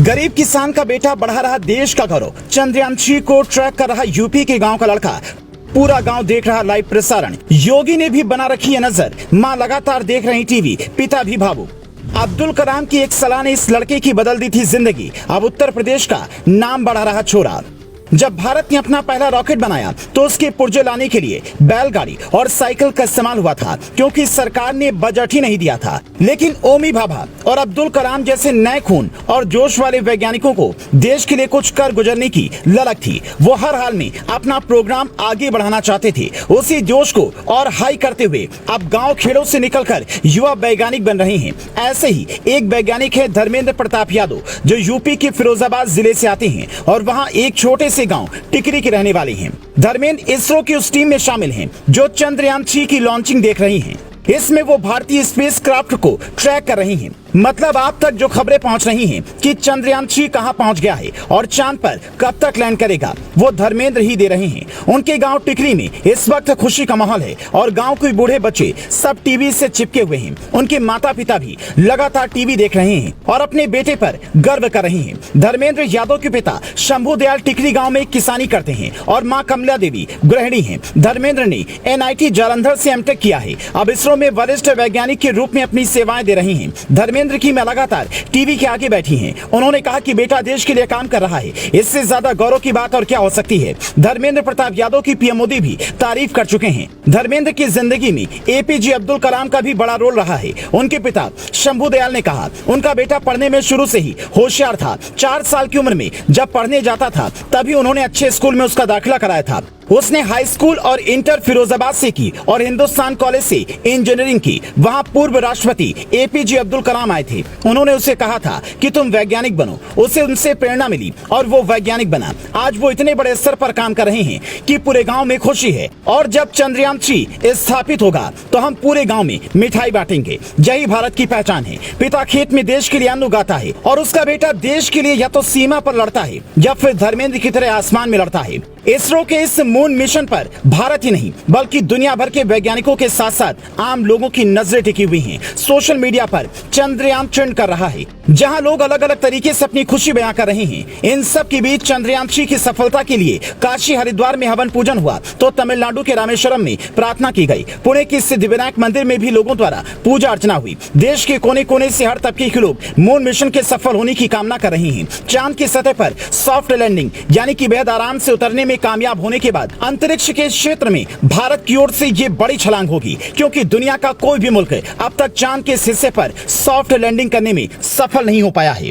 गरीब किसान का बेटा बढ़ा रहा देश का गौरव। चंद्रयान-3 को ट्रैक कर रहा यूपी के गांव का लड़का। पूरा गांव देख रहा लाइव प्रसारण। योगी ने भी बना रखी है नजर। मां लगातार देख रही टीवी, पिता भी भावुक। अब्दुल कलाम की एक सलाह ने इस लड़के की बदल दी थी जिंदगी। अब उत्तर प्रदेश का नाम बढ़ा रहा छोरा। जब भारत ने अपना पहला रॉकेट बनाया तो उसके पुर्जे लाने के लिए बैलगाड़ी और साइकिल का इस्तेमाल हुआ था, क्योंकि सरकार ने बजट ही नहीं दिया था। लेकिन ओमी भाभा और अब्दुल कलाम जैसे नए खून और जोश वाले वैज्ञानिकों को देश के लिए कुछ कर गुजरने की ललक थी। वो हर हाल में अपना प्रोग्राम आगे बढ़ाना चाहते थे। उसी जोश को और हाई करते हुए अब गाँव खेड़ों से निकलकर युवा वैज्ञानिक बन रहे हैं। ऐसे ही एक वैज्ञानिक है धर्मेंद्र प्रताप यादव, जो यूपी के फिरोजाबाद जिले से आते हैं और वहाँ एक छोटे से गांव टिकरी के रहने वाले हैं। धर्मेंद्र इसरो की उस टीम में शामिल हैं जो चंद्रयान-3 की लॉन्चिंग देख रही हैं। इसमें वो भारतीय स्पेस क्राफ्ट को ट्रैक कर रही हैं। मतलब आप तक जो खबरें पहुंच रही हैं कि चंद्रयान-3 कहां पहुंच गया है और चांद पर कब तक लैंड करेगा, वो धर्मेंद्र ही दे रहे हैं। उनके गांव टिकरी में इस वक्त खुशी का माहौल है और गांव के बूढ़े बच्चे सब टीवी से चिपके हुए हैं। उनके माता पिता भी लगातार टीवी देख रहे हैं और अपने बेटे पर गर्व कर रहे हैं। धर्मेंद्र यादव के पिता शंभू दयाल टिकरी गाँव में किसानी करते हैं और माँ कमला देवी गृहिणी है। धर्मेंद्र ने NIT जालंधर से M.Tech किया है। अब इसरो में वरिष्ठ वैज्ञानिक के रूप में अपनी सेवाएं दे रही हैं। धर्मेंद्र की मैं लगातार टीवी के आगे बैठी हैं। उन्होंने कहा कि बेटा देश के लिए काम कर रहा है। इससे ज्यादा गौरव की बात और क्या हो सकती है। धर्मेंद्र प्रताप यादव की PM मोदी भी तारीफ कर चुके हैं। धर्मेंद्र की जिंदगी में APJ अब्दुल कलाम का भी बड़ा रोल रहा है। उनके पिता शंभू दयाल ने कहा उनका बेटा पढ़ने में शुरू से ही होशियार था। 4 साल की उम्र में जब पढ़ने जाता था तभी उन्होंने अच्छे स्कूल में उसका दाखिला कराया था। उसने हाई स्कूल और इंटर फिरोजाबाद से की और हिंदुस्तान कॉलेज से इंजीनियरिंग की। वहाँ पूर्व राष्ट्रपति APJ अब्दुल कलाम आए थे। उन्होंने उसे कहा था कि तुम वैज्ञानिक बनो। उसे उनसे प्रेरणा मिली और वो वैज्ञानिक बना। आज वो इतने बड़े स्तर पर काम कर रहे हैं कि पूरे गांव में खुशी है। और जब चंद्रयान-3 स्थापित होगा तो हम पूरे गांव में मिठाई बांटेंगे। यही भारत की पहचान है। पिता खेत में देश के लिए अन्न उगाता है और उसका बेटा देश के लिए या तो सीमा पर लड़ता है या फिर धर्मेंद्र की तरह आसमान में लड़ता है। इसरो के इस मून मिशन पर भारत ही नहीं बल्कि दुनिया भर के वैज्ञानिकों के साथ साथ आम लोगों की नजरें टिकी हुई हैं। सोशल मीडिया पर चंद्रयान ट्रेंड कर रहा है, जहां लोग अलग अलग तरीके से अपनी खुशी बयां कर रहे हैं। इन सब के बीच चंद्रयान-3 की सफलता के लिए काशी हरिद्वार में हवन पूजन हुआ तो तमिलनाडु के रामेश्वरम में प्रार्थना की गई। पुणे के सिद्धिविनायक मंदिर में भी लोगों द्वारा पूजा अर्चना हुई। देश के कोने कोने से हर तबके के लोग मून मिशन के सफल होने की कामना कर रहे हैं। चांद की सतह पर सॉफ्ट लैंडिंग यानी कि बेहद आराम से उतरने में कामयाब होने के बाद अंतरिक्ष के क्षेत्र में भारत की ओर से ये बड़ी छलांग होगी, क्योंकि दुनिया का कोई भी मुल्क अब तक चांद के इस हिस्से पर सॉफ्ट लैंडिंग करने में सफल नहीं हो पाया है।